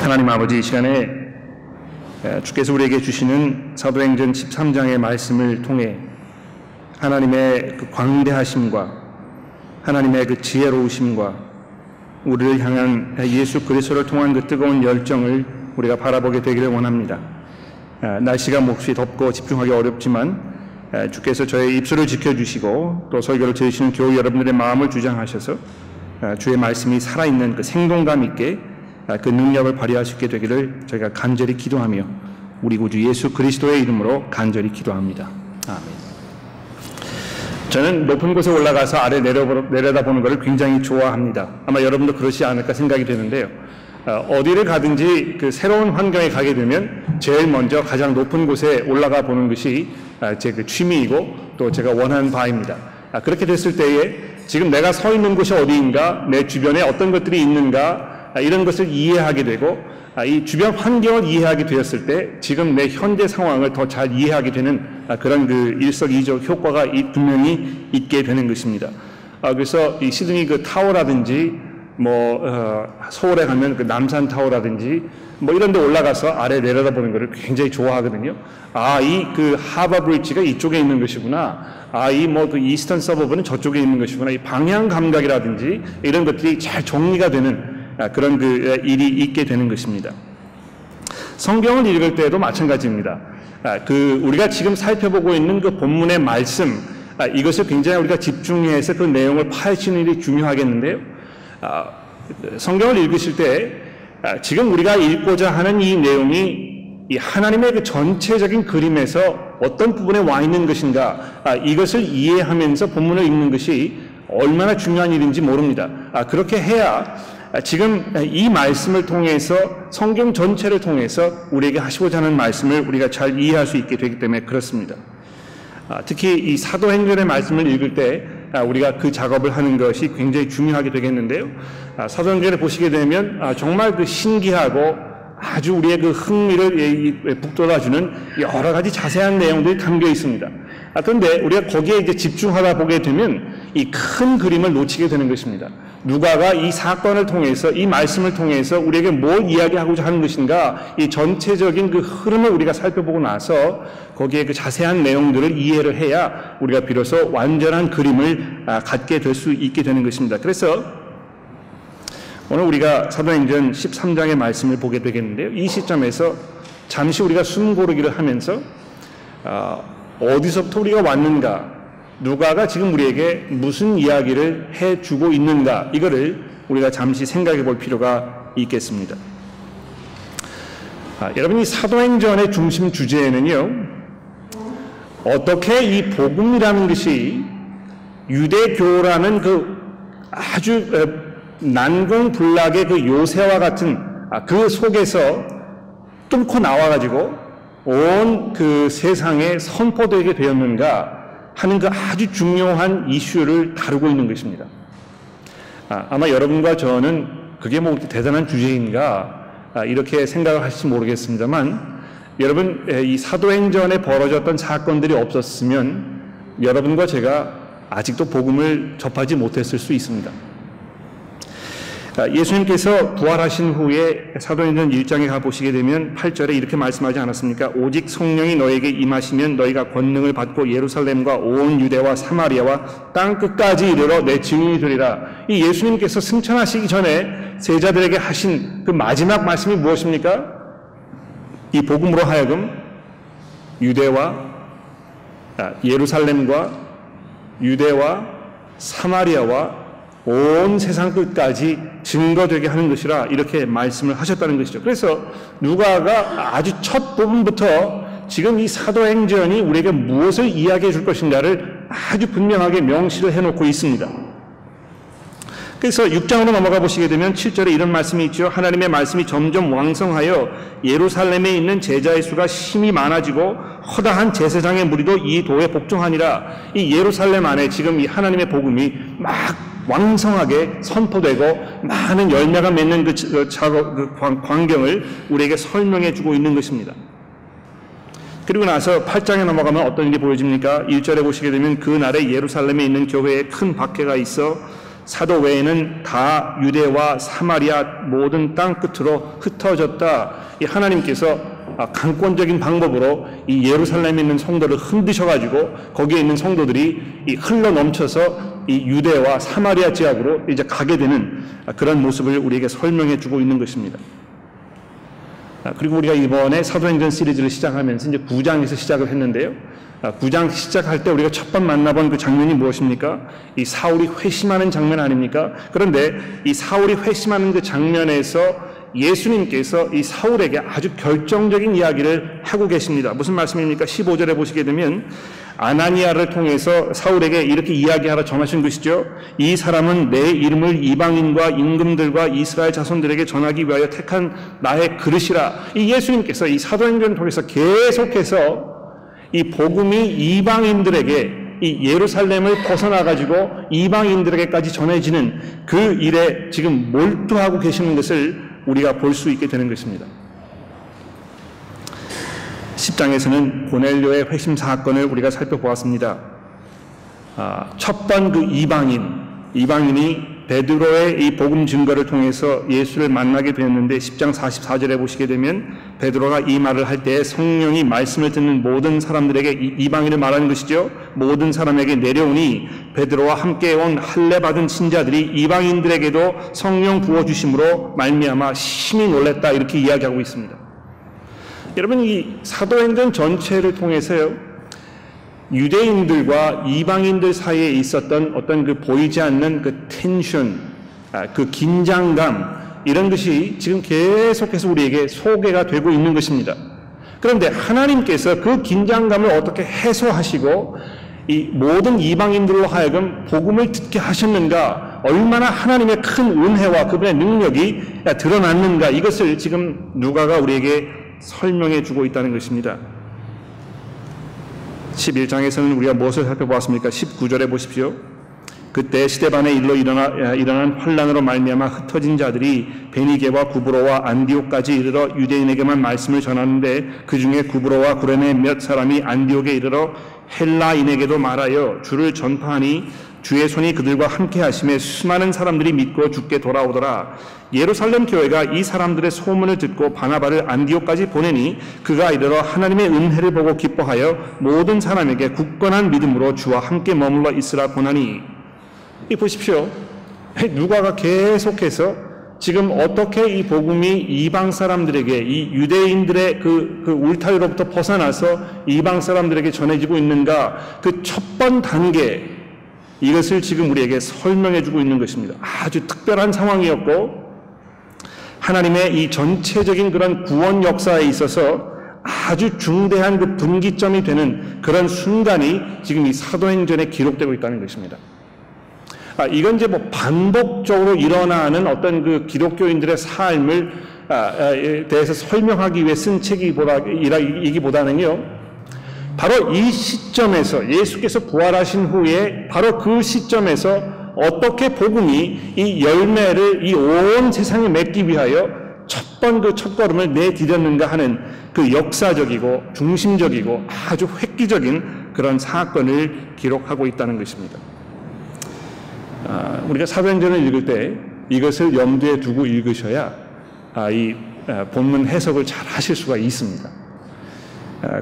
하나님 아버지, 이 시간에 주께서 우리에게 주시는 사도행전 13장의 말씀을 통해 하나님의 그 광대하심과 하나님의 그 지혜로우심과 우리를 향한 예수 그리스도를 통한 그 뜨거운 열정을 우리가 바라보게 되기를 원합니다. 날씨가 몹시 덥고 집중하기 어렵지만 주께서 저의 입술을 지켜주시고 또 설교를 들으시는 교우 여러분들의 마음을 주장하셔서 주의 말씀이 살아있는 그 생동감 있게 그 능력을 발휘할 수 있게 되기를 저희가 간절히 기도하며 우리 구주 예수 그리스도의 이름으로 간절히 기도합니다. 아멘. 저는 높은 곳에 올라가서 아래 내려다보는 것을 굉장히 좋아합니다. 아마 여러분도 그러시지 않을까 생각이 되는데요. 어디를 가든지 그 새로운 환경에 가게 되면 제일 먼저 가장 높은 곳에 올라가 보는 것이 제 그 취미이고 또 제가 원하는 바입니다. 그렇게 됐을 때에 지금 내가 서 있는 곳이 어디인가, 내 주변에 어떤 것들이 있는가, 이런 것을 이해하게 되고 이 주변 환경을 이해하게 되었을 때 지금 내 현재 상황을 더 잘 이해하게 되는 그런 그 일석이조 효과가 분명히 있게 되는 것입니다. 그래서 이 시드니 그 타워라든지 서울에 가면 그 남산 타워라든지 이런 데 올라가서 아래 내려다보는 것을 굉장히 좋아하거든요. 이 그 하버 브릿지가 이쪽에 있는 것이구나. 그 이스턴 서버브는 저쪽에 있는 것이구나. 이 방향 감각이라든지 이런 것들이 잘 정리가 되는 그런 그 일이 있게 되는 것입니다. 성경을 읽을 때도 마찬가지입니다. 우리가 지금 살펴보고 있는 그 본문의 말씀, 이것을 굉장히 우리가 집중해서 그 내용을 파헤치는 일이 중요하겠는데요. 성경을 읽으실 때 지금 우리가 읽고자 하는 이 내용이 이 하나님의 그 전체적인 그림에서 어떤 부분에 와 있는 것인가, 이것을 이해하면서 본문을 읽는 것이 얼마나 중요한 일인지 모릅니다. 그렇게 해야 지금 이 말씀을 통해서 성경 전체를 통해서 우리에게 하시고자 하는 말씀을 우리가 잘 이해할 수 있게 되기 때문에 그렇습니다. 특히 이 사도행전의 말씀을 읽을 때 우리가 그 작업을 하는 것이 굉장히 중요하게 되겠는데요. 사도행전을 보시게 되면 정말 그 신기하고 아주 우리의 그 흥미를 북돋아주는 여러 가지 자세한 내용들이 담겨 있습니다. 그런데 우리가 거기에 이제 집중하다 보게 되면 이 큰 그림을 놓치게 되는 것입니다. 누가가 이 사건을 통해서, 이 말씀을 통해서 우리에게 뭘 이야기하고자 하는 것인가, 이 전체적인 그 흐름을 우리가 살펴보고 나서 거기에 그 자세한 내용들을 이해를 해야 우리가 비로소 완전한 그림을 갖게 될 수 있게 되는 것입니다. 그래서 오늘 우리가 사도행전 13장의 말씀을 보게 되겠는데요. 이 시점에서 잠시 우리가 숨 고르기를 하면서 어디서부터 우리가 왔는가, 누가가 지금 우리에게 무슨 이야기를 해주고 있는가, 이거를 우리가 잠시 생각해 볼 필요가 있겠습니다. 여러분, 이 사도행전의 중심 주제에는요, 어떻게 이 복음이라는 것이 유대교라는 그 아주 난공불락의 그 요새와 같은 그 속에서 뚫고 나와가지고 온 그 세상에 선포되게 되었는가 하는 그 아주 중요한 이슈를 다루고 있는 것입니다. 아마 여러분과 저는 그게 뭐 대단한 주제인가 이렇게 생각을 하실지 모르겠습니다만, 여러분, 이 사도행전에 벌어졌던 사건들이 없었으면 여러분과 제가 아직도 복음을 접하지 못했을 수 있습니다. 예수님께서 부활하신 후에 사도행전 1장에 가보시게 되면 8절에 이렇게 말씀하지 않았습니까? 오직 성령이 너에게 임하시면 너희가 권능을 받고 예루살렘과 온 유대와 사마리아와 땅 끝까지 이르러 내 증인이 되리라. 이 예수님께서 승천하시기 전에 제자들에게 하신 그 마지막 말씀이 무엇입니까? 이 복음으로 하여금 예루살렘과 유대와 사마리아와 온 세상 끝까지 증거되게 하는 것이라, 이렇게 말씀을 하셨다는 것이죠. 그래서 누가가 아주 첫 부분부터 지금 이 사도행전이 우리에게 무엇을 이야기해 줄 것인가를 아주 분명하게 명시를 해놓고 있습니다. 그래서 6장으로 넘어가 보시게 되면 7절에 이런 말씀이 있죠. 하나님의 말씀이 점점 왕성하여 예루살렘에 있는 제자의 수가 심히 많아지고 허다한 제사장의 무리도 이 도에 복종하니라. 이 예루살렘 안에 지금 이 하나님의 복음이 막 왕성하게 선포되고 많은 열매가 맺는 그 광경을 우리에게 설명해 주고 있는 것입니다. 그리고 나서 8장에 넘어가면 어떤 일이 보여집니까? 1절에 보시게 되면 그 날에 예루살렘에 있는 교회에 큰 박해가 있어 사도 외에는 다 유대와 사마리아 모든 땅 끝으로 흩어졌다. 이 하나님께서 강권적인 방법으로 이 예루살렘에 있는 성도를 흔드셔가지고 거기에 있는 성도들이 이 흘러 넘쳐서 이 유대와 사마리아 지역으로 이제 가게 되는 그런 모습을 우리에게 설명해 주고 있는 것입니다. 그리고 우리가 이번에 사도행전 시리즈를 시작하면서 이제 9장에서 시작을 했는데요. 9장 시작할 때 우리가 첫 번 만나본 그 장면이 무엇입니까? 이 사울이 회심하는 장면 아닙니까? 그런데 이 사울이 회심하는 그 장면에서 예수님께서 이 사울에게 아주 결정적인 이야기를 하고 계십니다. 무슨 말씀입니까? 15절에 보시게 되면 아나니아를 통해서 사울에게 이렇게 이야기하라 전하신 것이죠. 이 사람은 내 이름을 이방인과 임금들과 이스라엘 자손들에게 전하기 위하여 택한 나의 그릇이라. 이 예수님께서 이 사도행전을 통해서 계속해서 이 복음이 이방인들에게 이 예루살렘을 벗어나가지고 이방인들에게까지 전해지는 그 일에 지금 몰두하고 계시는 것을 우리가 볼 수 있게 되는 것입니다. 10장에서는 고넬료의 회심 사건을 우리가 살펴보았습니다. 첫 번 그 이방인이 베드로의 이 복음 증거를 통해서 예수를 만나게 되었는데 10장 44절에 보시게 되면 베드로가 이 말을 할 때 성령이 말씀을 듣는 모든 사람들에게 이방인을 말하는 것이죠. 모든 사람에게 내려오니 베드로와 함께 온 할례 받은 신자들이 이방인들에게도 성령 부어주심으로 말미암아 심히 놀랐다 이렇게 이야기하고 있습니다. 여러분 이 사도행전 전체를 통해서요. 유대인들과 이방인들 사이에 있었던 어떤 그 보이지 않는 그 텐션, 그 긴장감 이런 것이 지금 계속해서 우리에게 소개가 되고 있는 것입니다. 그런데 하나님께서 그 긴장감을 어떻게 해소하시고 이 모든 이방인들로 하여금 복음을 듣게 하셨는가, 얼마나 하나님의 큰 은혜와 그분의 능력이 드러났는가, 이것을 지금 누가가 우리에게 설명해 주고 있다는 것입니다. 11장에서는 우리가 무엇을 살펴보았습니까? 19절에 보십시오. 그때 스데반의 일로 일어난 환난으로 말미암아 흩어진 자들이 베니게와 구브로와 안디옥까지 이르러 유대인에게만 말씀을 전하는데 그 중에 구브로와 구레네 몇 사람이 안디옥에 이르러 헬라인에게도 말하여 주를 전파하니 주의 손이 그들과 함께 하심에 수많은 사람들이 믿고 주께 돌아오더라. 예루살렘 교회가 이 사람들의 소문을 듣고 바나바를 안디옥까지 보내니 그가 이르러 하나님의 은혜를 보고 기뻐하여 모든 사람에게 굳건한 믿음으로 주와 함께 머물러 있으라 권하니. 이 보십시오. 누가가 계속해서 지금 어떻게 이 복음이 이방 사람들에게, 이 유대인들의 그 울타리로부터 벗어나서 이방 사람들에게 전해지고 있는가, 그 첫 번 단계, 이것을 지금 우리에게 설명해 주고 있는 것입니다. 아주 특별한 상황이었고 하나님의 이 전체적인 그런 구원 역사에 있어서 아주 중대한 그 분기점이 되는 그런 순간이 지금 이 사도행전에 기록되고 있다는 것입니다. 이건 이제 뭐 반복적으로 일어나는 어떤 그 기독교인들의 삶을 대해서 설명하기 위해 쓴 책이기보다는요. 바로 이 시점에서 예수께서 부활하신 후에 바로 그 시점에서 어떻게 복음이 이 열매를 이 온 세상에 맺기 위하여 첫 걸음을 내디뎠는가 하는 그 역사적이고 중심적이고 아주 획기적인 그런 사건을 기록하고 있다는 것입니다. 우리가 사도행전을 읽을 때 이것을 염두에 두고 읽으셔야 이 본문 해석을 잘 하실 수가 있습니다.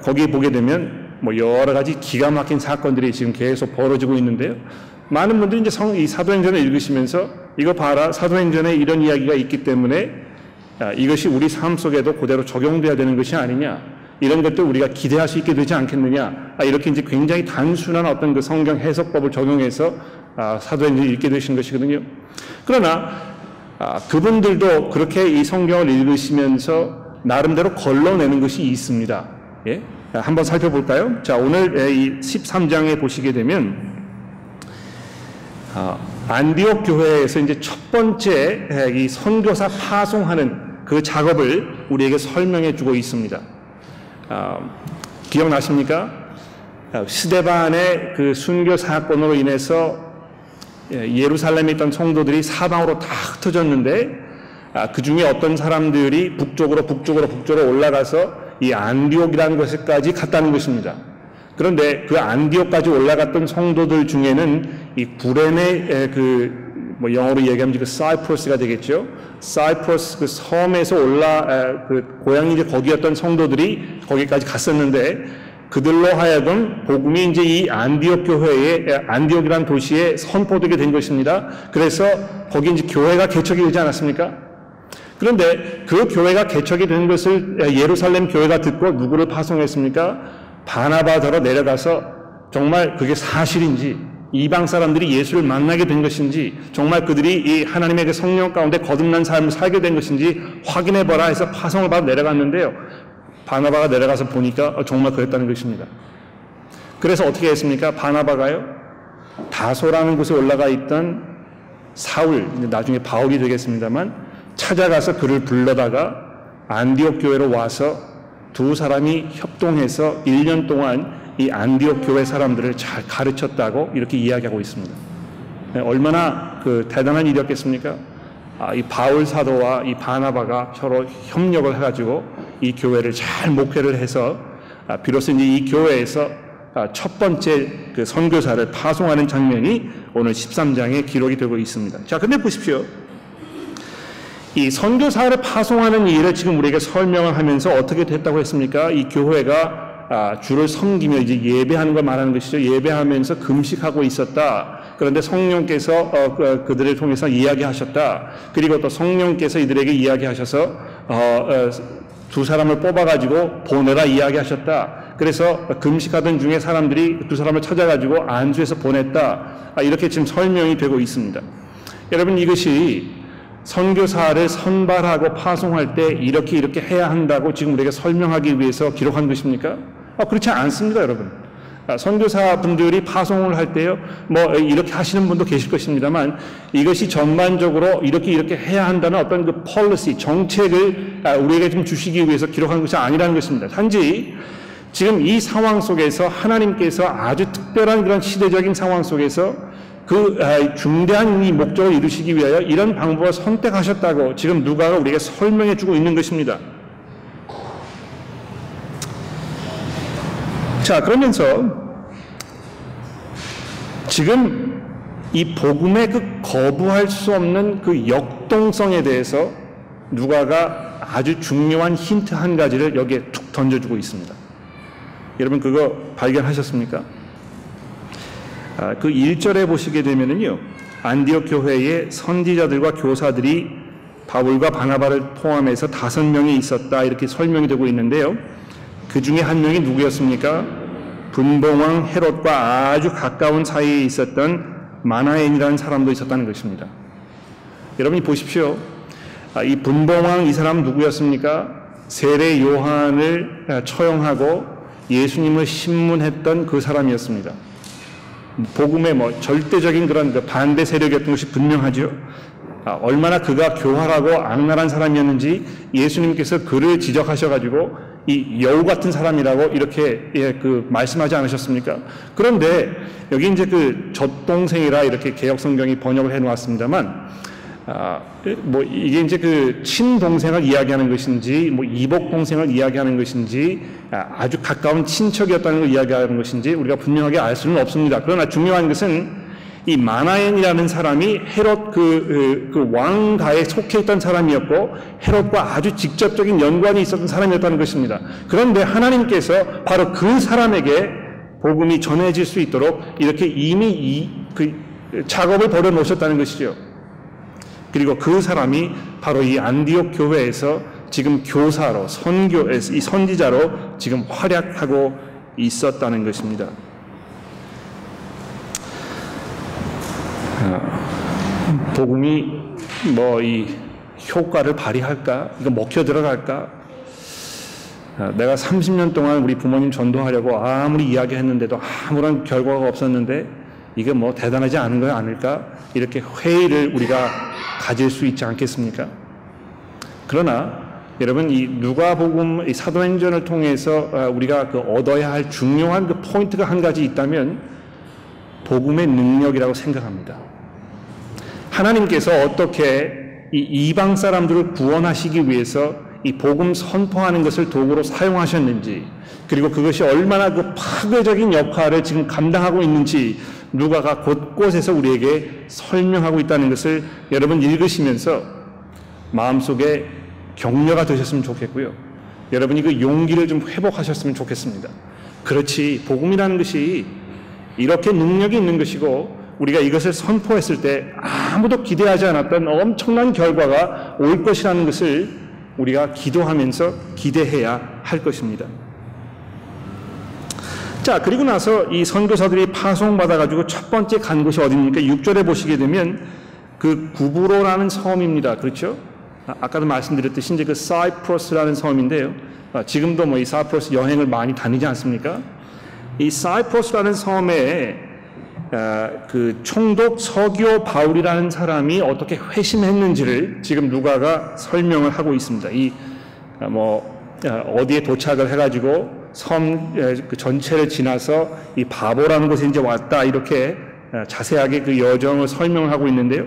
거기 보게 되면 뭐 여러 가지 기가 막힌 사건들이 지금 계속 벌어지고 있는데요. 많은 분들이 이제 이 사도행전을 읽으시면서 이거 봐라, 사도행전에 이런 이야기가 있기 때문에 이것이 우리 삶 속에도 그대로 적용돼야 되는 것이 아니냐, 이런 것들 우리가 기대할 수 있게 되지 않겠느냐, 이렇게 이제 굉장히 단순한 어떤 그 성경 해석법을 적용해서 사도행전을 읽게 되신 것이거든요. 그러나 그분들도 그렇게 이 성경을 읽으시면서 나름대로 걸러내는 것이 있습니다. 예? 한번 살펴볼까요? 자, 오늘 이 13장에 보시게 되면 안디옥 교회에서 이제 첫 번째 이 선교사 파송하는 그 작업을 우리에게 설명해 주고 있습니다. 기억나십니까? 스데반의 그 순교 사건으로 인해서 예루살렘에 있던 성도들이 사방으로 다 흩어졌는데 그 중에 어떤 사람들이 북쪽으로 올라가서 이 안디옥이라는 곳에까지 갔다는 것입니다. 그런데 그 안디옥까지 올라갔던 성도들 중에는 이 구레네 그 뭐 영어로 얘기하면 그 사이프러스가 되겠죠. 사이프러스 그 섬에서 그 고향이 이제 거기였던 성도들이 거기까지 갔었는데 그들로 하여금 복음이 이제 이 안디옥 교회에 안디옥이라는 도시에 선포되게 된 것입니다. 그래서 거기 이제 교회가 개척이 되지 않았습니까? 그런데 그 교회가 개척이 된 것을 예루살렘 교회가 듣고 누구를 파송했습니까? 바나바더러 내려가서 정말 그게 사실인지 이방 사람들이 예수를 만나게 된 것인지 정말 그들이 이 하나님의 그 성령 가운데 거듭난 삶을 살게 된 것인지 확인해보라 해서 파송을 받아 내려갔는데요. 바나바가 내려가서 보니까 정말 그랬다는 것입니다. 그래서 어떻게 했습니까? 바나바가요, 다소라는 곳에 올라가 있던 사울, 나중에 바울이 되겠습니다만, 찾아가서 그를 불러다가 안디옥 교회로 와서 두 사람이 협동해서 1년 동안 이 안디옥 교회 사람들을 잘 가르쳤다고 이렇게 이야기하고 있습니다. 얼마나 그 대단한 일이었겠습니까? 이 바울 사도와 이 바나바가 서로 협력을 해가지고 이 교회를 잘 목회를 해서 비로소 이제 이 교회에서 첫 번째 그 선교사를 파송하는 장면이 오늘 13장에 기록이 되고 있습니다. 자, 근데 보십시오. 이 선교사를 파송하는 일을 지금 우리에게 설명을 하면서 어떻게 됐다고 했습니까? 이 교회가 주를 섬기며 이제 예배하는 걸 말하는 것이죠. 예배하면서 금식하고 있었다. 그런데 성령께서 그들을 통해서 이야기하셨다. 그리고 또 성령께서 이들에게 이야기하셔서 두 사람을 뽑아가지고 보내라 이야기하셨다. 그래서 금식하던 중에 사람들이 두 사람을 찾아가지고 안수해서 보냈다. 이렇게 지금 설명이 되고 있습니다. 여러분, 이것이 선교사를 선발하고 파송할 때 이렇게 해야 한다고 지금 우리에게 설명하기 위해서 기록한 것입니까? 그렇지 않습니다, 여러분. 선교사 분들이 파송을 할 때요, 뭐 이렇게 하시는 분도 계실 것입니다만 이것이 전반적으로 이렇게 해야 한다는 어떤 그 폴리시, 정책을 우리에게 좀 주시기 위해서 기록한 것이 아니라는 것입니다. 단지 지금 이 상황 속에서 하나님께서 아주 특별한 그런 시대적인 상황 속에서 그 중대한 이 목적을 이루시기 위하여 이런 방법을 선택하셨다고 지금 누가가 우리에게 설명해 주고 있는 것입니다. 자, 그러면서 지금 이 복음의 그 거부할 수 없는 그 역동성에 대해서 누가가 아주 중요한 힌트 한 가지를 여기에 툭 던져주고 있습니다. 여러분 그거 발견하셨습니까? 그 1절에 보시게 되면은요, 안디옥 교회의 선지자들과 교사들이 바울과 바나바를 포함해서 5명이 있었다 이렇게 설명이 되고 있는데요. 그 중에 한 명이 누구였습니까? 분봉왕 헤롯과 아주 가까운 사이에 있었던 마나엔이라는 사람도 있었다는 것입니다. 여러분이 보십시오. 이 분봉왕 이 사람 누구였습니까? 세례 요한을 처형하고 예수님을 신문했던 그 사람이었습니다. 복음의 절대적인 그런 그 반대 세력이었던 것이 분명하죠. 얼마나 그가 교활하고 악랄한 사람이었는지 예수님께서 그를 지적하셔가지고 이 여우 같은 사람이라고 이렇게 그 말씀하지 않으셨습니까? 그런데 여기 이제 그 젖동생이라 이렇게 개역 성경이 번역을 해놓았습니다만, 이게 이제 그 친동생을 이야기하는 것인지, 이복 동생을 이야기하는 것인지, 아주 가까운 친척이었다는 걸 이야기하는 것인지 우리가 분명하게 알 수는 없습니다. 그러나 중요한 것은 이 마나엔이라는 사람이 헤롯 그 왕가에 속해 있던 사람이었고 헤롯과 아주 직접적인 연관이 있었던 사람이었다는 것입니다. 그런데 하나님께서 바로 그 사람에게 복음이 전해질 수 있도록 이렇게 이미 그 작업을 벌여 놓으셨다는 것이죠. 그리고 그 사람이 바로 이 안디옥 교회에서 지금 교사로 이 선지자로 지금 활약하고 있었다는 것입니다. 복음이 이 효과를 발휘할까? 이거 먹혀 들어갈까? 내가 30년 동안 우리 부모님 전도하려고 아무리 이야기했는데도 아무런 결과가 없었는데 이게 대단하지 않은 거 아닐까? 이렇게 회의를 우리가 가질 수 있지 않겠습니까? 그러나 여러분 이 누가복음 이 사도행전을 통해서 우리가 얻어야 할 중요한 그 포인트가 한 가지 있다면 복음의 능력이라고 생각합니다. 하나님께서 어떻게 이 이방 사람들을 구원하시기 위해서 이 복음 선포하는 것을 도구로 사용하셨는지, 그리고 그것이 얼마나 그 파괴적인 역할을 지금 감당하고 있는지 누가가 곳곳에서 우리에게 설명하고 있다는 것을 여러분 읽으시면서 마음속에 격려가 되셨으면 좋겠고요. 여러분이 그 용기를 좀 회복하셨으면 좋겠습니다. 그렇지, 복음이라는 것이 이렇게 능력이 있는 것이고 우리가 이것을 선포했을 때 아무도 기대하지 않았던 엄청난 결과가 올 것이라는 것을 우리가 기도하면서 기대해야 할 것입니다. 자, 그리고 나서 이 선교사들이 파송받아가지고 첫 번째 간 곳이 어디입니까? 6절에 보시게 되면 그 구브로라는 섬입니다. 그렇죠? 아까도 말씀드렸듯이 이제 그 사이프러스라는 섬인데요. 지금도 뭐 이 사이프러스 여행을 많이 다니지 않습니까? 이 사이프러스라는 섬에 그 총독 서기오 바울이라는 사람이 어떻게 회심했는지를 지금 누가가 설명을 하고 있습니다. 이 어디에 도착을 해가지고 섬 그 전체를 지나서 이 바보라는 곳에 이제 왔다, 이렇게 자세하게 그 여정을 설명을 하고 있는데요.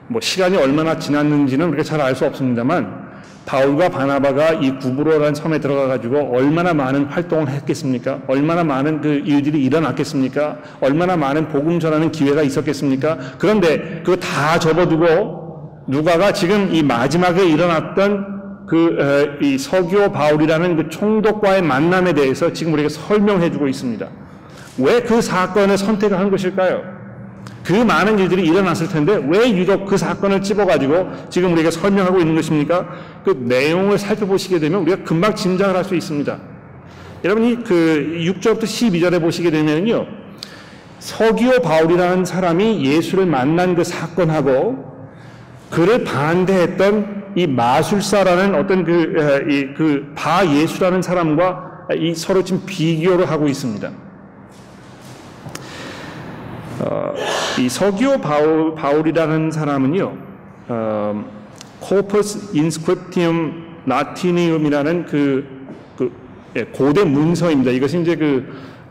뭐 시간이 얼마나 지났는지는 우리가 잘 알 수 없습니다만 바울과 바나바가 이 구브로라는 섬에 들어가가지고 얼마나 많은 활동을 했겠습니까? 얼마나 많은 그 일들이 일어났겠습니까? 얼마나 많은 복음 전하는 기회가 있었겠습니까? 그런데 그거 다 접어두고 누가가 지금 이 마지막에 일어났던 이 서기오 바울이라는 그 총독과의 만남에 대해서 지금 우리에게 설명해주고 있습니다. 왜 그 사건을 선택을 한 것일까요? 그 많은 일들이 일어났을 텐데 왜 유독 그 사건을 찝어가지고 지금 우리에게 설명하고 있는 것입니까? 그 내용을 살펴보시게 되면 우리가 금방 짐작을 할 수 있습니다. 여러분이 그 6절부터 12절에 보시게 되면요, 서기오 바울이라는 사람이 예수를 만난 그 사건하고 그를 반대했던 이 마술사라는 어떤 그 바 예수라는 사람과 이 서로 지금 비교를 하고 있습니다. 이 서기오 바울이라는 사람은요, Corpus Inscriptum Latinium이라는 고대 문서입니다. 이것이 이제 그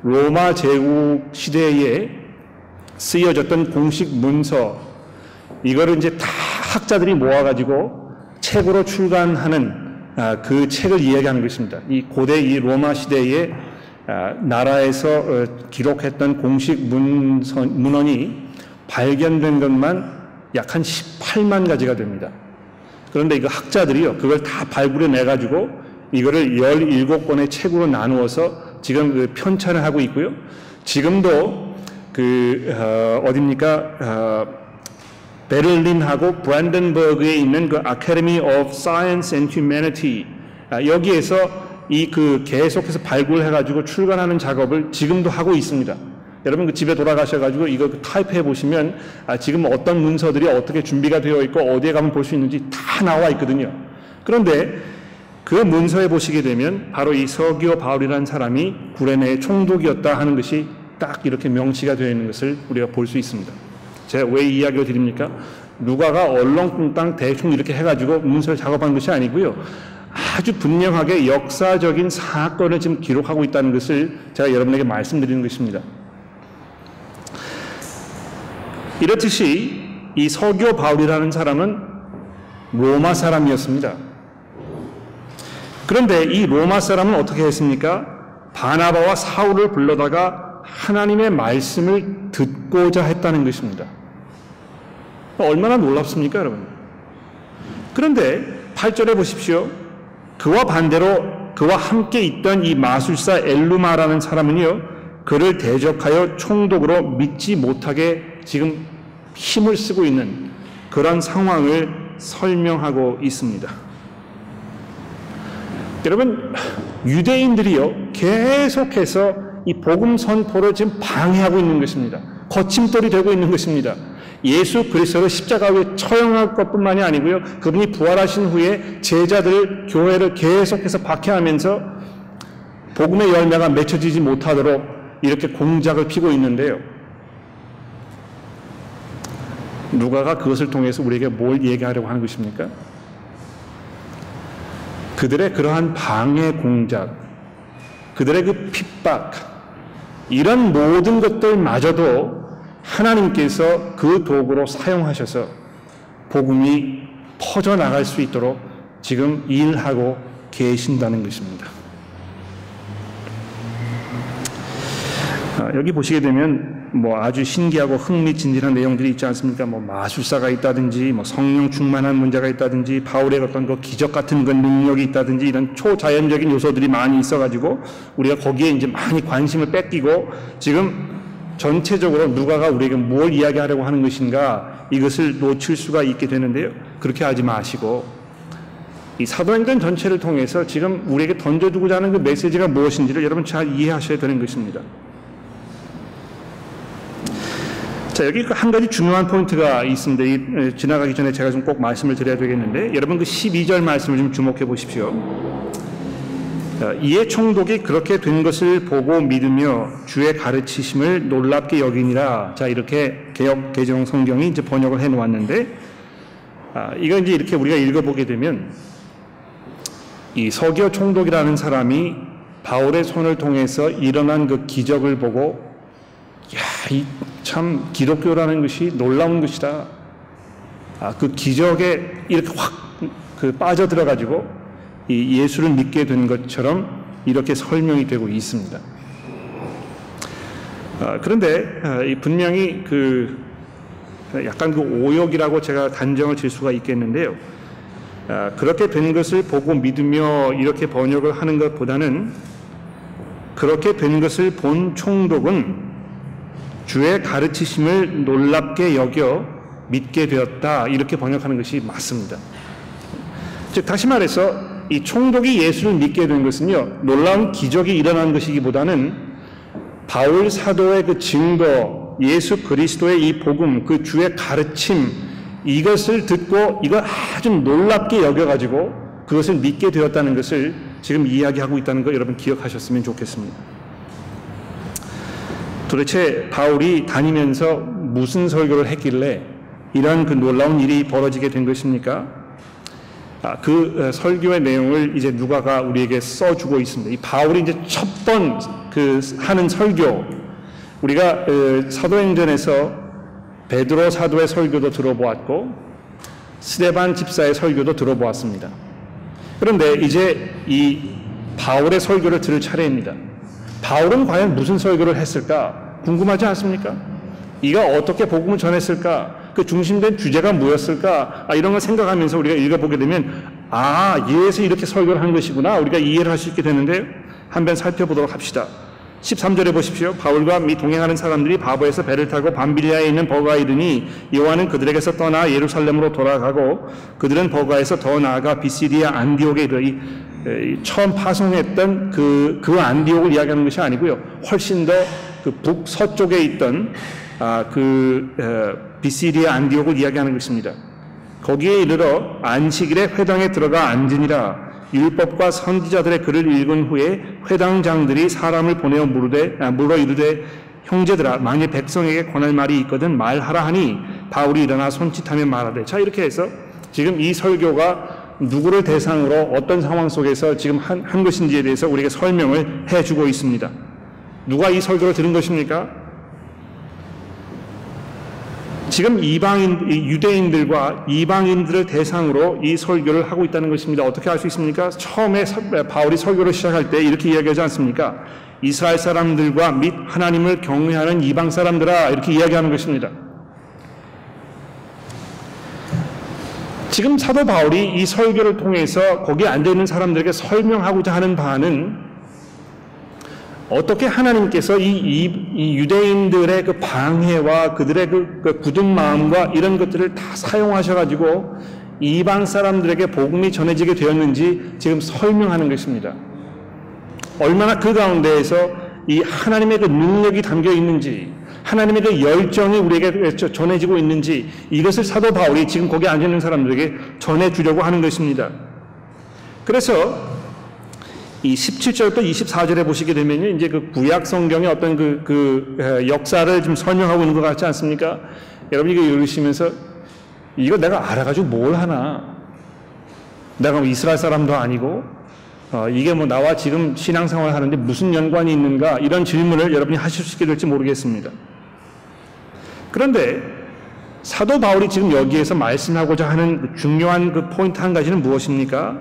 로마 제국 시대에 쓰여졌던 공식 문서, 이거를 이제 다 학자들이 모아가지고 책으로 출간하는 그 책을 이야기하는 것입니다. 이 고대 이 로마 시대에 나라에서 기록했던 공식 문헌이 발견된 것만 약 한 18만 가지가 됩니다. 그런데 이거 학자들이요, 그걸 다 발굴해내가지고 이거를 17권의 책으로 나누어서 지금 그 편찬을 하고 있고요. 지금도 어딥니까? 베를린하고 브랜덴버그에 있는 그 Academy of Science and Humanity, 여기에서 계속해서 발굴해가지고 출간하는 작업을 지금도 하고 있습니다. 여러분 그 집에 돌아가셔가지고 이거 타입해 보시면 지금 어떤 문서들이 어떻게 준비가 되어 있고 어디에 가면 볼 수 있는지 다 나와 있거든요. 그런데 그 문서에 보시게 되면 바로 이 서기오 바울이라는 사람이 구레네의 총독이었다 하는 것이 딱 이렇게 명시가 되어 있는 것을 우리가 볼 수 있습니다. 제가 왜 이 이야기를 드립니까? 누가가 얼렁뚱땅 대충 이렇게 해가지고 문서를 작업한 것이 아니고요, 아주 분명하게 역사적인 사건을 지금 기록하고 있다는 것을 제가 여러분에게 말씀드리는 것입니다. 이렇듯이 이 서기오 바울이라는 사람은 로마 사람이었습니다. 그런데 이 로마 사람은 어떻게 했습니까? 바나바와 사울을 불러다가 하나님의 말씀을 듣고자 했다는 것입니다. 얼마나 놀랍습니까, 여러분? 그런데 8절에 보십시오. 그와 반대로 그와 함께 있던 이 마술사 엘루마라는 사람은요, 그를 대적하여 총독으로 믿지 못하게 지금 힘을 쓰고 있는 그런 상황을 설명하고 있습니다. 여러분, 유대인들이요, 계속해서 이 복음 선포를 지금 방해하고 있는 것입니다. 거침돌이 되고 있는 것입니다. 예수 그리스도를 십자가 위에 처형할 것뿐만이 아니고요, 그분이 부활하신 후에 제자들, 교회를 계속해서 박해하면서 복음의 열매가 맺혀지지 못하도록 이렇게 공작을 피고 있는데요. 누가가 그것을 통해서 우리에게 뭘 얘기하려고 하는 것입니까? 그들의 그러한 방해 공작, 그들의 그 핍박, 이런 모든 것들마저도 하나님께서 그 도구로 사용하셔서 복음이 퍼져나갈 수 있도록 지금 일하고 계신다는 것입니다. 여기 보시게 되면 뭐 아주 신기하고 흥미진진한 내용들이 있지 않습니까? 뭐 마술사가 있다든지, 뭐 성령 충만한 문제가 있다든지, 바울의 어떤 그 기적 같은 그 능력이 있다든지, 이런 초자연적인 요소들이 많이 있어가지고 우리가 거기에 이제 많이 관심을 뺏기고 지금 전체적으로 누가가 우리에게 뭘 이야기하려고 하는 것인가, 이것을 놓칠 수가 있게 되는데요. 그렇게 하지 마시고 이 사도행전 전체를 통해서 지금 우리에게 던져주고자 하는 그 메시지가 무엇인지를 여러분 잘 이해하셔야 되는 것입니다. 자, 여기 한 가지 중요한 포인트가 있습니다. 지나가기 전에 제가 좀 꼭 말씀을 드려야 되겠는데, 여러분 그 12절 말씀을 좀 주목해 보십시오. 이에 총독이 그렇게 된 것을 보고 믿으며 주의 가르치심을 놀랍게 여기니라. 자, 이렇게 개역 개정 성경이 이제 번역을 해 놓았는데, 이거 이제 이렇게 우리가 읽어보게 되면 이 서기오 총독이라는 사람이 바울의 손을 통해서 일어난 그 기적을 보고, 야, 이 참 기독교라는 것이 놀라운 것이다. 그 기적에 이렇게 확 빠져들어가지고 이 예수를 믿게 된 것처럼 이렇게 설명이 되고 있습니다. 그런데 분명히 약간 그 오역이라고 제가 단정을 질 수가 있겠는데요. 그렇게 된 것을 보고 믿으며 이렇게 번역을 하는 것보다는 그렇게 된 것을 본 총독은 주의 가르치심을 놀랍게 여겨 믿게 되었다, 이렇게 번역하는 것이 맞습니다. 즉 다시 말해서 이 총독이 예수를 믿게 된 것은요, 놀라운 기적이 일어난 것이기보다는 바울 사도의 그 증거, 예수 그리스도의 이 복음, 그 주의 가르침, 이것을 듣고 이걸 아주 놀랍게 여겨가지고 그것을 믿게 되었다는 것을 지금 이야기하고 있다는 거 여러분 기억하셨으면 좋겠습니다. 도대체 바울이 다니면서 무슨 설교를 했길래 이런 그 놀라운 일이 벌어지게 된 것입니까? 그 설교의 내용을 이제 누가가 우리에게 써주고 있습니다. 이 바울이 이제 첫 번 하는 설교, 우리가 사도행전에서 베드로 사도의 설교도 들어보았고 스데반 집사의 설교도 들어보았습니다. 그런데 이제 이 바울의 설교를 들을 차례입니다. 바울은 과연 무슨 설교를 했을까? 궁금하지 않습니까? 이가 어떻게 복음을 전했을까? 그 중심된 주제가 뭐였을까? 이런 걸 생각하면서 우리가 읽어보게 되면 이에서 이렇게 설교를 한 것이구나, 우리가 이해를 할 수 있게 되는데요. 한번 살펴보도록 합시다. 13절에 보십시오. 바울과 및 동행하는 사람들이 바보에서 배를 타고 밤빌리아에 있는 버가에 이르니 요한은 그들에게서 떠나 예루살렘으로 돌아가고 그들은 버가에서 더 나아가 비시디아 안디옥에 이르. 처음 파송했던 그 안디옥을 이야기하는 것이 아니고요, 훨씬 더 그 북서쪽에 있던 비시디아 안디옥을 이야기하는 것입니다. 거기에 이르러 안식일에 회당에 들어가 앉으니라. 율법과 선지자들의 글을 읽은 후에 회당장들이 사람을 보내어 물어 이르되 형제들아, 만일 백성에게 권할 말이 있거든 말하라 하니 바울이 일어나 손짓하며 말하되. 자, 이렇게 해서 지금 이 설교가 누구를 대상으로 어떤 상황 속에서 지금 한 것인지에 대해서 우리에게 설명을 해주고 있습니다. 누가 이 설교를 들은 것입니까? 지금 유대인들과 이방인들을 대상으로 이 설교를 하고 있다는 것입니다. 어떻게 알 수 있습니까? 처음에 바울이 설교를 시작할 때 이렇게 이야기하지 않습니까? 이스라엘 사람들과 및 하나님을 경외하는 이방 사람들아, 이렇게 이야기하는 것입니다. 지금 사도 바울이 이 설교를 통해서 거기에 앉아있는 사람들에게 설명하고자 하는 바는 어떻게 하나님께서 이 유대인들의 그 방해와 그들의 그 굳은 마음과 이런 것들을 다 사용하셔가지고 이방 사람들에게 복음이 전해지게 되었는지 지금 설명하는 것입니다. 얼마나 그 가운데에서 이 하나님의 그 능력이 담겨 있는지, 하나님의 그 열정이 우리에게 전해지고 있는지, 이것을 사도 바울이 지금 거기에 앉아있는 사람들에게 전해주려고 하는 것입니다. 그래서 이 17절부터 24절에 보시게 되면요, 이제 그 구약 성경의 어떤 역사를 좀 설명하고 있는 것 같지 않습니까? 여러분 이거 읽으시면서 이거 내가 알아가지고 뭘 하나? 내가 이스라엘 사람도 아니고 이게 뭐 나와 지금 신앙생활을 하는데 무슨 연관이 있는가? 이런 질문을 여러분이 하실 수 있게 될지 모르겠습니다. 그런데 사도 바울이 지금 여기에서 말씀하고자 하는 중요한 그 포인트 한 가지는 무엇입니까?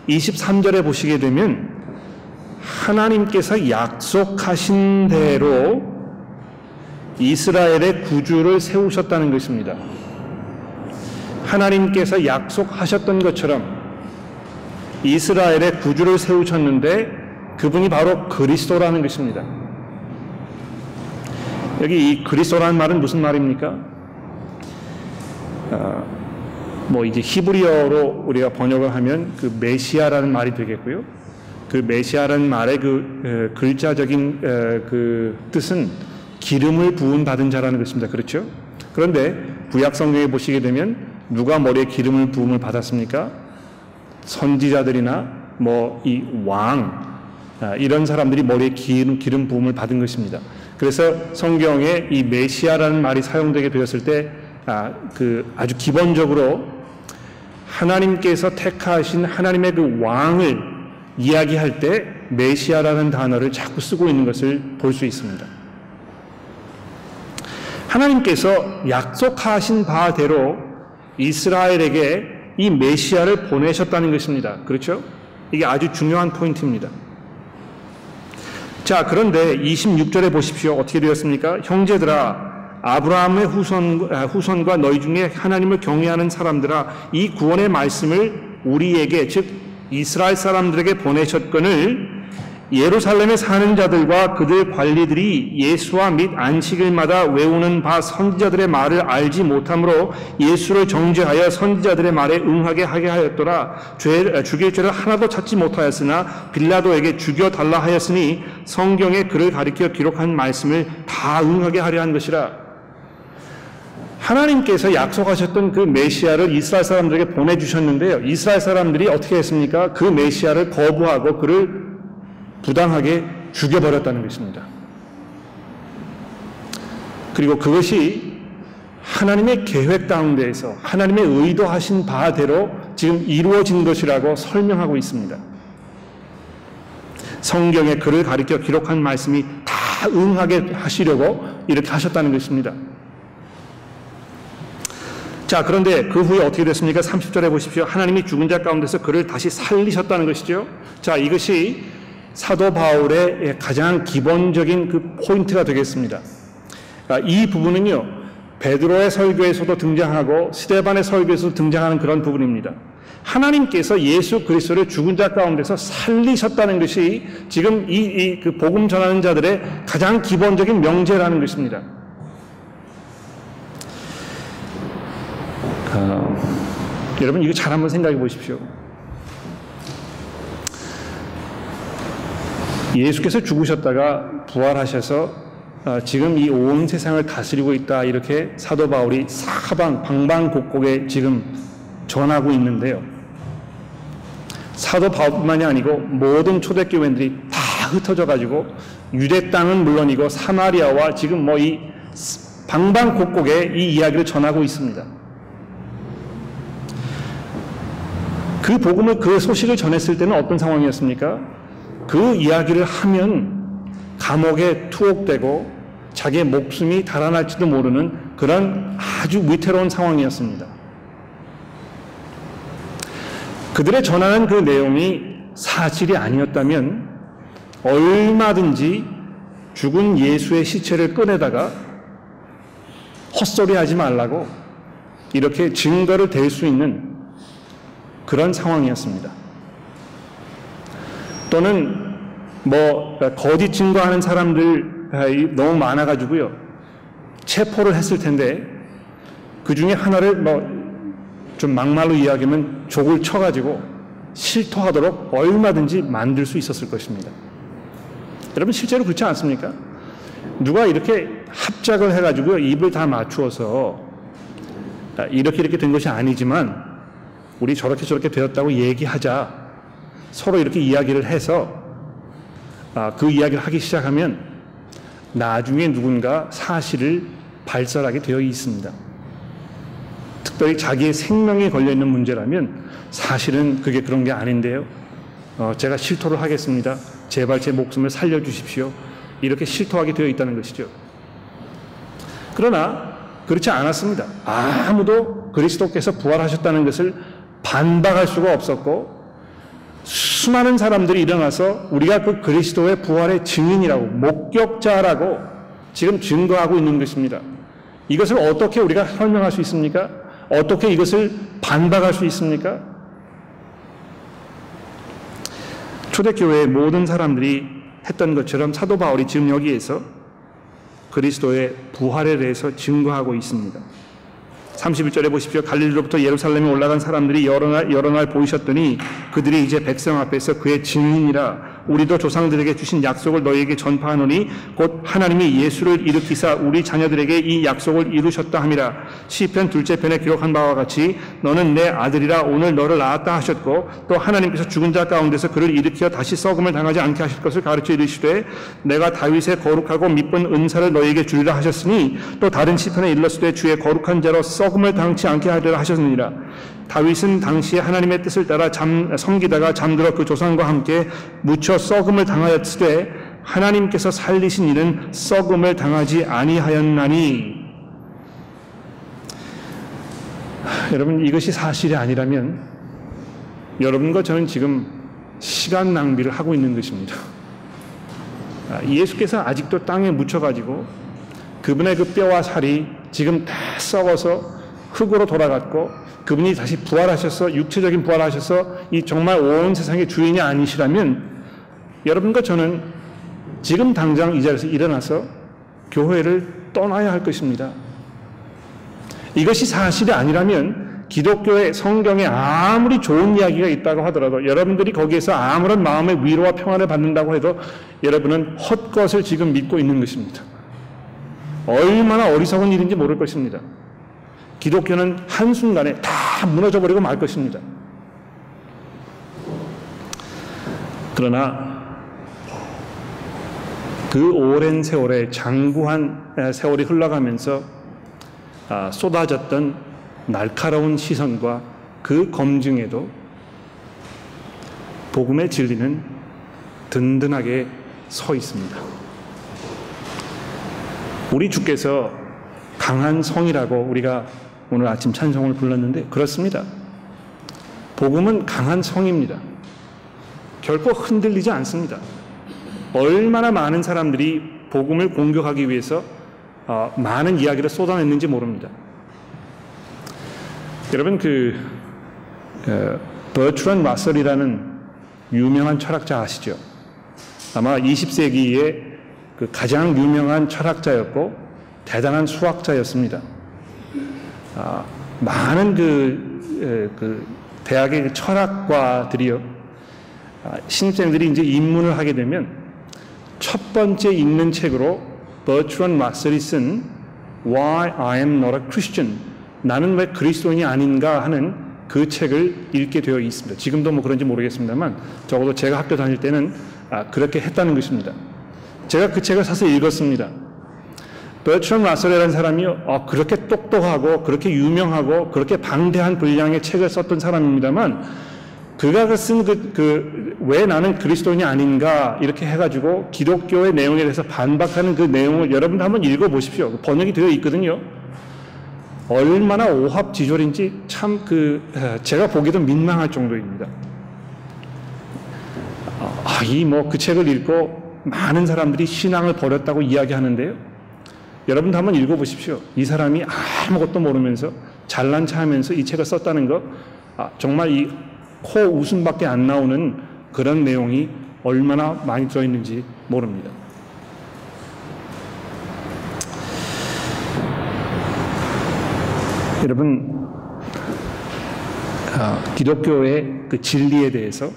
23절에 보시게 되면 하나님께서 약속하신 대로 이스라엘의 구주를 세우셨다는 것입니다. 하나님께서 약속하셨던 것처럼 이스라엘의 구주를 세우셨는데 그분이 바로 그리스도라는 것입니다. 여기 이 그리스도라는 말은 무슨 말입니까? 이제 히브리어로 우리가 번역을 하면 그 메시아라는 말이 되겠고요. 그 메시아라는 말의 그 글자적인 그 뜻은 기름을 부은 받은 자라는 것입니다. 그렇죠? 그런데 구약 성경에 보시게 되면 누가 머리에 기름을 부음을 받았습니까? 선지자들이나 이 왕 이런 사람들이 머리에 기름 부음을 받은 것입니다. 그래서 성경에 이 메시아라는 말이 사용되게 되었을 때 아주 기본적으로 하나님께서 택하신 하나님의 그 왕을 이야기할 때 메시아라는 단어를 자꾸 쓰고 있는 것을 볼 수 있습니다. 하나님께서 약속하신 바대로 이스라엘에게 이 메시아를 보내셨다는 것입니다. 그렇죠? 이게 아주 중요한 포인트입니다. 자, 그런데 26절에 보십시오. 어떻게 되었습니까? 형제들아, 아브라함의 후손과 너희 중에 하나님을 경외하는 사람들아, 이 구원의 말씀을 우리에게, 즉 이스라엘 사람들에게 보내셨거늘 예루살렘에 사는 자들과 그들 관리들이 예수와 및 안식일마다 외우는 바 선지자들의 말을 알지 못함으로 예수를 정죄하여 선지자들의 말에 응하게 하게 하였더라. 죽일 죄를 하나도 찾지 못하였으나 빌라도에게 죽여달라 하였으니 성경에 그를 가리켜 기록한 말씀을 다 응하게 하려 한 것이라. 하나님께서 약속하셨던 그 메시아를 이스라엘 사람들에게 보내주셨는데요. 이스라엘 사람들이 어떻게 했습니까? 그 메시아를 거부하고 그를 부당하게 죽여버렸다는 것입니다. 그리고 그것이 하나님의 계획 가운데에서 하나님의 의도하신 바대로 지금 이루어진 것이라고 설명하고 있습니다. 성경에 그를 가리켜 기록한 말씀이 다 응하게 하시려고 이렇게 하셨다는 것입니다. 자, 그런데 그 후에 어떻게 됐습니까? 30절에 보십시오. 하나님이 죽은 자 가운데서 그를 다시 살리셨다는 것이죠. 자, 이것이 사도 바울의 가장 기본적인 그 포인트가 되겠습니다. 이 부분은요, 베드로의 설교에서도 등장하고 스데반의 설교에서도 등장하는 그런 부분입니다. 하나님께서 예수 그리스도를 죽은 자 가운데서 살리셨다는 것이 지금 그 복음 전하는 자들의 가장 기본적인 명제라는 것입니다. 여러분, 이거 잘 한번 생각해 보십시오. 예수께서 죽으셨다가 부활하셔서 지금 이 온 세상을 다스리고 있다, 이렇게 사도 바울이 방방곡곡에 지금 전하고 있는데요. 사도 바울뿐만이 아니고 모든 초대교회들이 다 흩어져 가지고 유대 땅은 물론이고 사마리아와 지금 이 방방곡곡에 이 이야기를 전하고 있습니다. 그 복음을, 그 소식을 전했을 때는 어떤 상황이었습니까? 그 이야기를 하면 감옥에 투옥되고 자기의 목숨이 달아날지도 모르는 그런 아주 위태로운 상황이었습니다. 그들의 전하는 그 내용이 사실이 아니었다면 얼마든지 죽은 예수의 시체를 꺼내다가 헛소리 하지 말라고 이렇게 증거를 댈 수 있는 그런 상황이었습니다. 또는 거짓 증거하는 사람들 너무 많아가지고요, 체포를 했을 텐데 그 중에 하나를 좀 막말로 이야기하면 족을 쳐가지고 실토하도록 얼마든지 만들 수 있었을 것입니다. 여러분, 실제로 그렇지 않습니까? 누가 이렇게 합작을 해가지고요, 입을 다 맞추어서 이렇게 된 것이 아니지만 우리 저렇게 되었다고 얘기하자, 서로 이렇게 이야기를 해서 그 이야기를 하기 시작하면 나중에 누군가 사실을 발설하게 되어 있습니다. 특별히 자기의 생명이 걸려있는 문제라면 사실은 그게 그런 게 아닌데요, 제가 실토를 하겠습니다, 제발 제 목숨을 살려주십시오, 이렇게 실토하게 되어 있다는 것이죠. 그러나 그렇지 않았습니다. 아무도 그리스도께서 부활하셨다는 것을 반박할 수가 없었고 수많은 사람들이 일어나서 우리가 그 그리스도의 부활의 증인이라고 목격자라고 지금 증거하고 있는 것입니다. 이것을 어떻게 우리가 설명할 수 있습니까? 어떻게 이것을 반박할 수 있습니까? 초대교회의 모든 사람들이 했던 것처럼 사도 바울이 지금 여기에서 그리스도의 부활에 대해서 증거하고 있습니다. 31절에 보십시오. 갈릴리로부터 예루살렘에 올라간 사람들이 여러 날 보이셨더니 그들이 이제 백성 앞에서 그의 증인이라 우리도 조상들에게 주신 약속을 너희에게 전파하노니 곧 하나님이 예수를 일으키사 우리 자녀들에게 이 약속을 이루셨다 함이라. 시편 2째 편에 기록한 바와 같이 너는 내 아들이라 오늘 너를 낳았다 하셨고 또 하나님께서 죽은 자 가운데서 그를 일으켜 다시 썩음을 당하지 않게 하실 것을 가르쳐 이르시되 내가 다윗의 거룩하고 미쁜 은사를 너희에게 주리라 하셨으니 또 다른 시편에 일렀을 때 주의 거룩한 자로 썩음을 당치 않게 하리라 하셨느니라. 다윗은 당시에 하나님의 뜻을 따라 섬기다가 잠들어 그 조상과 함께 묻혀 썩음을 당하였을 때 하나님께서 살리신 이는 썩음을 당하지 아니하였나니. 여러분, 이것이 사실이 아니라면 여러분과 저는 지금 시간 낭비를 하고 있는 것입니다. 예수께서 아직도 땅에 묻혀가지고 그분의 그 뼈와 살이 지금 다 썩어서 흙으로 돌아갔고 그분이 다시 부활하셔서 육체적인 부활하셔서 이 정말 온 세상의 주인이 아니시라면 여러분과 저는 지금 당장 이 자리에서 일어나서 교회를 떠나야 할 것입니다. 이것이 사실이 아니라면 기독교의 성경에 아무리 좋은 이야기가 있다고 하더라도 여러분들이 거기에서 아무런 마음의 위로와 평안을 받는다고 해도 여러분은 헛것을 지금 믿고 있는 것입니다. 얼마나 어리석은 일인지 모를 것입니다. 기독교는 한순간에 다 무너져버리고 말 것입니다. 그러나 그 오랜 세월에 장구한 세월이 흘러가면서 쏟아졌던 날카로운 시선과 그 검증에도 복음의 진리는 든든하게 서 있습니다. 우리 주께서 강한 성이라고 우리가 오늘 아침 찬송을 불렀는데 그렇습니다. 복음은 강한 성입니다. 결코 흔들리지 않습니다. 얼마나 많은 사람들이 복음을 공격하기 위해서 많은 이야기를 쏟아냈는지 모릅니다. 여러분 버트런 라셀이라는 유명한 철학자 아시죠? 아마 20세기에 그 가장 유명한 철학자였고 대단한 수학자였습니다. 많은 그 대학의 철학과들이요, 신입생들이 이제 입문을 하게 되면 첫 번째 읽는 책으로 버트런 라셀이 쓴 Why I Am Not a Christian, 나는 왜 그리스도인이 아닌가 하는 그 책을 읽게 되어 있습니다. 지금도 뭐 그런지 모르겠습니다만 적어도 제가 학교 다닐 때는 그렇게 했다는 것입니다. 제가 그 책을 사서 읽었습니다. 버트런 라셀이라는 사람이 그렇게 똑똑하고 그렇게 유명하고 그렇게 방대한 분량의 책을 썼던 사람입니다만 그가 쓴 왜 나는 그리스도인이 아닌가 이렇게 해가지고 기독교의 내용에 대해서 반박하는 그 내용을 여러분도 한번 읽어보십시오. 번역이 되어 있거든요. 얼마나 오합지졸인지 참 제가 보기도 민망할 정도입니다. 그 책을 읽고 많은 사람들이 신앙을 버렸다고 이야기하는데요. 여러분도 한번 읽어보십시오. 이 사람이 아무것도 모르면서 잘난 척하면서 이 책을 썼다는 거 정말 이 코 웃음밖에 안 나오는 그런 내용이 얼마나 많이 들어있는지 모릅니다. 여러분, 기독교의 그 진리에 대해서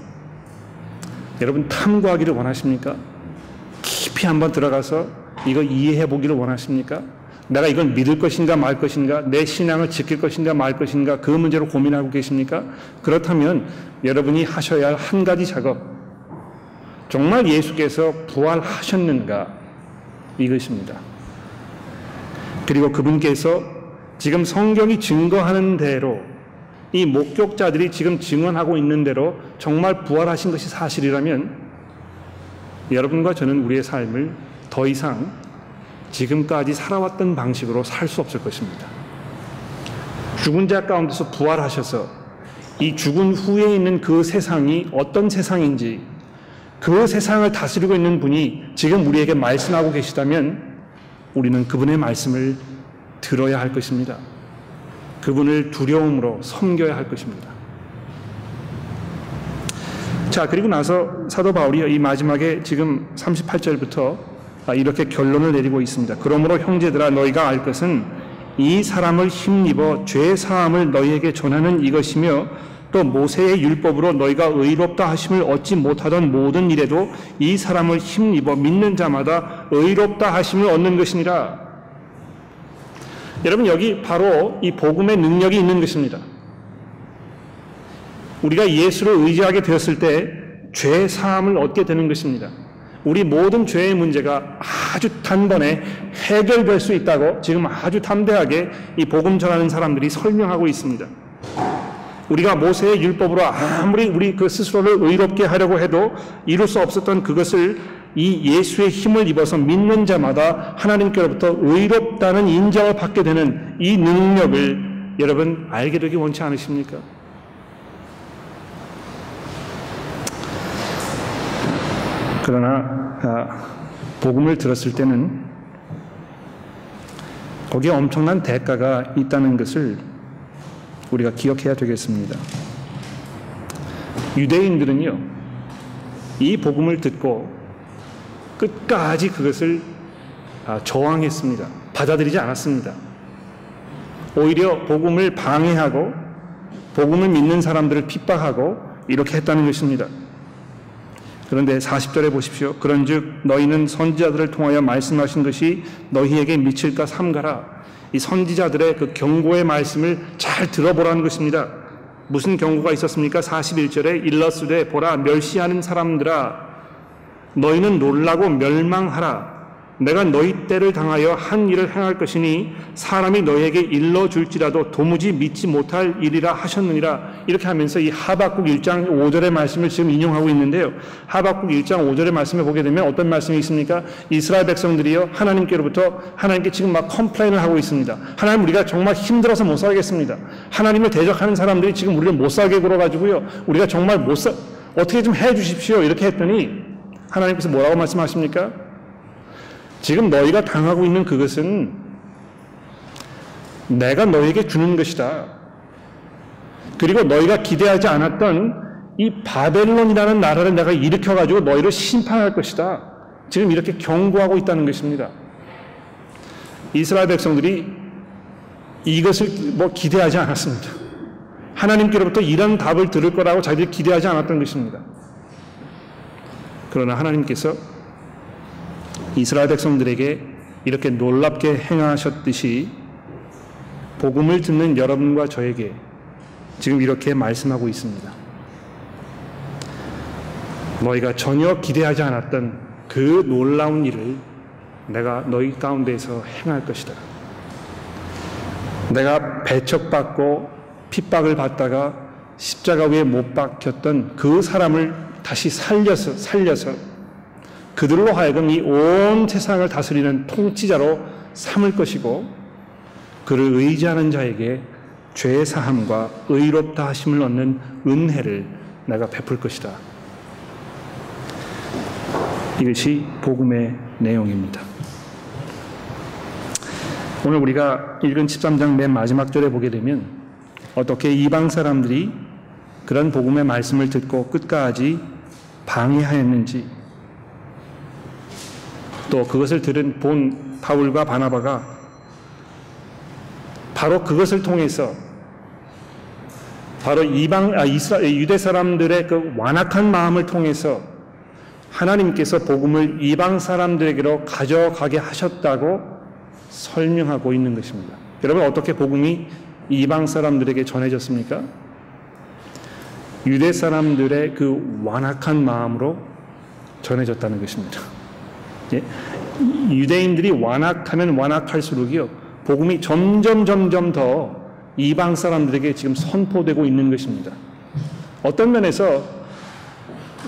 여러분 탐구하기를 원하십니까? 깊이 한번 들어가서 이거 이해해 보기를 원하십니까? 내가 이걸 믿을 것인가 말 것인가, 내 신앙을 지킬 것인가 말 것인가, 그 문제로 고민하고 계십니까? 그렇다면 여러분이 하셔야 할 한 가지 작업, 정말 예수께서 부활하셨는가 이것입니다. 그리고 그분께서 지금 성경이 증거하는 대로 이 목격자들이 지금 증언하고 있는 대로 정말 부활하신 것이 사실이라면 여러분과 저는 우리의 삶을 더 이상 지금까지 살아왔던 방식으로 살 수 없을 것입니다. 죽은 자 가운데서 부활하셔서 이 죽은 후에 있는 그 세상이 어떤 세상인지, 그 세상을 다스리고 있는 분이 지금 우리에게 말씀하고 계시다면 우리는 그분의 말씀을 들어야 할 것입니다. 그분을 두려움으로 섬겨야 할 것입니다. 자, 그리고 나서 사도 바울이 이 마지막에 지금 38절부터 이렇게 결론을 내리고 있습니다. 그러므로 형제들아, 너희가 알 것은 이 사람을 힘입어 죄 사함을 너희에게 전하는 이것이며, 또 모세의 율법으로 너희가 의롭다 하심을 얻지 못하던 모든 일에도 이 사람을 힘입어 믿는 자마다 의롭다 하심을 얻는 것이니라. 여러분, 여기 바로 이 복음의 능력이 있는 것입니다. 우리가 예수를 의지하게 되었을 때 죄 사함을 얻게 되는 것입니다. 우리 모든 죄의 문제가 아주 단번에 해결될 수 있다고 지금 아주 담대하게 이 복음 전하는 사람들이 설명하고 있습니다. 우리가 모세의 율법으로 아무리 우리 그 스스로를 의롭게 하려고 해도 이룰 수 없었던 그것을 이 예수의 힘을 입어서 믿는 자마다 하나님께로부터 의롭다는 인정을 받게 되는 이 능력을 여러분 알게 되기 원치 않으십니까? 그러나 복음을 들었을 때는 거기에 엄청난 대가가 있다는 것을 우리가 기억해야 되겠습니다. 유대인들은요, 이 복음을 듣고 끝까지 그것을 저항했습니다. 받아들이지 않았습니다. 오히려 복음을 방해하고 복음을 믿는 사람들을 핍박하고 이렇게 했다는 것입니다. 그런데 40절에 보십시오. 그런즉 너희는 선지자들을 통하여 말씀하신 것이 너희에게 미칠까 삼가라. 이 선지자들의 그 경고의 말씀을 잘 들어보라는 것입니다. 무슨 경고가 있었습니까? 41절에 일러스되 보라 멸시하는 사람들아, 너희는 놀라고 멸망하라. 내가 너희 때를 당하여 한 일을 행할 것이니 사람이 너희에게 일러줄지라도 도무지 믿지 못할 일이라 하셨느니라. 이렇게 하면서 이 하박국 1장 5절의 말씀을 지금 인용하고 있는데요. 하박국 1장 5절의 말씀을 보게 되면 어떤 말씀이 있습니까? 이스라엘 백성들이요, 하나님께로부터 하나님께 지금 막 컴플레인을 하고 있습니다. 하나님, 우리가 정말 힘들어서 못 살겠습니다. 하나님을 대적하는 사람들이 지금 우리를 못 살게 굴어가지고요, 우리가 정말 어떻게 좀 해주십시오. 이렇게 했더니 하나님께서 뭐라고 말씀하십니까? 지금 너희가 당하고 있는 그것은 내가 너희에게 주는 것이다. 그리고 너희가 기대하지 않았던 이 바벨론이라는 나라를 내가 일으켜가지고 너희를 심판할 것이다. 지금 이렇게 경고하고 있다는 것입니다. 이스라엘 백성들이 이것을 기대하지 않았습니다. 하나님께로부터 이런 답을 들을 거라고 자기들이 기대하지 않았던 것입니다. 그러나 하나님께서 이스라엘 백성들에게 이렇게 놀랍게 행하셨듯이 복음을 듣는 여러분과 저에게 지금 이렇게 말씀하고 있습니다. 너희가 전혀 기대하지 않았던 그 놀라운 일을 내가 너희 가운데에서 행할 것이다. 내가 배척받고 핍박을 받다가 십자가 위에 못 박혔던 그 사람을 다시 살려서 그들로 하여금 이 온 세상을 다스리는 통치자로 삼을 것이고, 그를 의지하는 자에게 죄 사함과 의롭다 하심을 얻는 은혜를 내가 베풀 것이다. 이것이 복음의 내용입니다. 오늘 우리가 읽은 13장 맨 마지막 절에 보게 되면 어떻게 이방 사람들이 그런 복음의 말씀을 듣고 끝까지 방해하였는지, 또 그것을 들은 본 바울과 바나바가 바로 그것을 통해서 바로 유대 사람들의 그 완악한 마음을 통해서 하나님께서 복음을 이방 사람들에게로 가져가게 하셨다고 설명하고 있는 것입니다. 여러분, 어떻게 복음이 이방 사람들에게 전해졌습니까? 유대 사람들의 그 완악한 마음으로 전해졌다는 것입니다. 예? 유대인들이 완악하면 완악할수록이요, 복음이 점점 더 이방 사람들에게 지금 선포되고 있는 것입니다. 어떤 면에서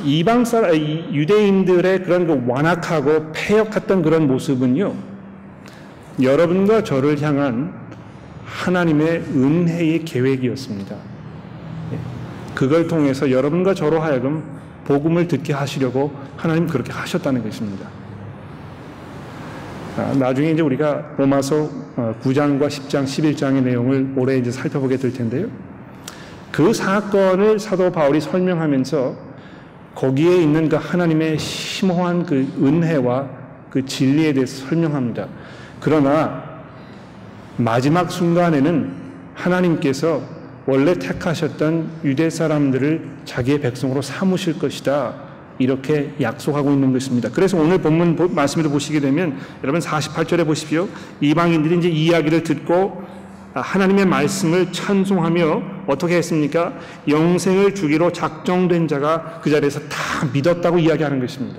유대인들의 그런 그 완악하고 패역했던 그런 모습은요, 여러분과 저를 향한 하나님의 은혜의 계획이었습니다. 그걸 통해서 여러분과 저로 하여금 복음을 듣게 하시려고 하나님 그렇게 하셨다는 것입니다. 나중에 이제 우리가 로마서 9장과 10장, 11장의 내용을 올해 이제 살펴보게 될 텐데요. 그 사건을 사도 바울이 설명하면서 거기에 있는 그 하나님의 심오한 그 은혜와 그 진리에 대해서 설명합니다. 그러나 마지막 순간에는 하나님께서 원래 택하셨던 유대 사람들을 자기의 백성으로 삼으실 것이다, 이렇게 약속하고 있는 것입니다. 그래서 오늘 본문 말씀을 보시게 되면 여러분 48절에 보십시오. 이방인들이 이제 이 이야기를 듣고 하나님의 말씀을 찬송하며 어떻게 했습니까? 영생을 주기로 작정된 자가 그 자리에서 다 믿었다고 이야기하는 것입니다.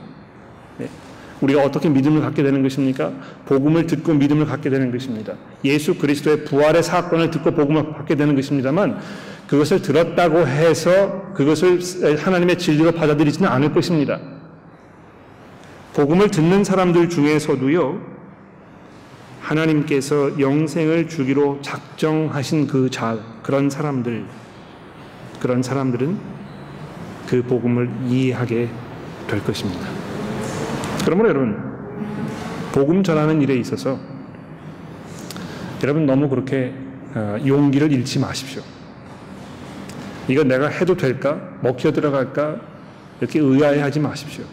우리가 어떻게 믿음을 갖게 되는 것입니까? 복음을 듣고 믿음을 갖게 되는 것입니다. 예수 그리스도의 부활의 사건을 듣고 복음을 받게 되는 것입니다만, 그것을 들었다고 해서 그것을 하나님의 진리로 받아들이지는 않을 것입니다. 복음을 듣는 사람들 중에서도요, 하나님께서 영생을 주기로 작정하신 그런 사람들은 그 복음을 이해하게 될 것입니다. 그러므로 여러분, 복음 전하는 일에 있어서 여러분 너무 그렇게 용기를 잃지 마십시오. 이거 내가 해도 될까? 먹혀 들어갈까? 이렇게 의아해하지 마십시오.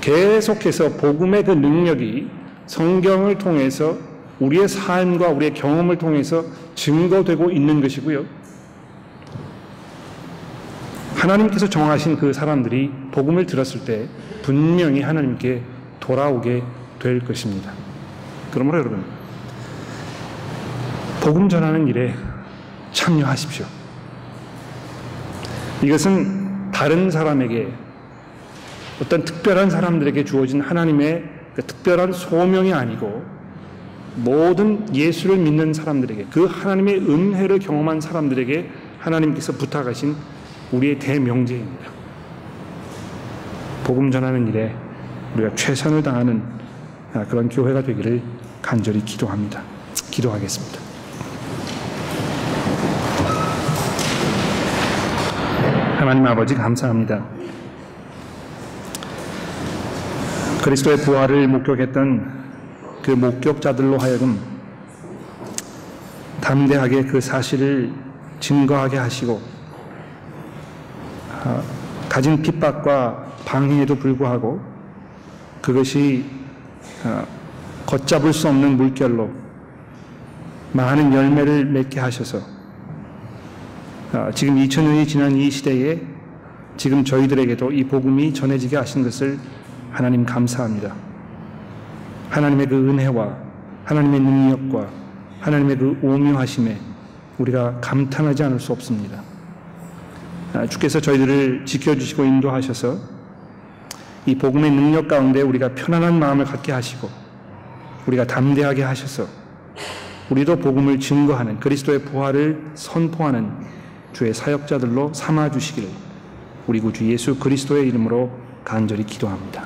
계속해서 복음의 그 능력이 성경을 통해서 우리의 삶과 우리의 경험을 통해서 증거되고 있는 것이고요. 하나님께서 정하신 그 사람들이 복음을 들었을 때 분명히 하나님께 돌아오게 될 것입니다. 그러므로 여러분, 복음 전하는 일에 참여하십시오. 이것은 다른 사람에게, 어떤 특별한 사람들에게 주어진 하나님의 그 특별한 소명이 아니고, 모든 예수를 믿는 사람들에게, 그 하나님의 은혜를 경험한 사람들에게 하나님께서 부탁하신 우리의 대명제입니다. 복음 전하는 일에 우리가 최선을 다하는 그런 교회가 되기를 간절히 기도합니다. 기도하겠습니다. 하나님 아버지, 감사합니다. 그리스도의 부활을 목격했던 그 목격자들로 하여금 담대하게 그 사실을 증거하게 하시고, 가진 핍박과 방해에도 불구하고 그것이 걷잡을 수 없는 물결로 많은 열매를 맺게 하셔서 지금 2000년이 지난 이 시대에 지금 저희들에게도 이 복음이 전해지게 하신 것을 하나님 감사합니다. 하나님의 그 은혜와 하나님의 능력과 하나님의 그 오묘하심에 우리가 감탄하지 않을 수 없습니다. 주께서 저희들을 지켜주시고 인도하셔서 이 복음의 능력 가운데 우리가 편안한 마음을 갖게 하시고 우리가 담대하게 하셔서 우리도 복음을 증거하는, 그리스도의 부활을 선포하는 주의 사역자들로 삼아주시기를 우리 구주 예수 그리스도의 이름으로 간절히 기도합니다.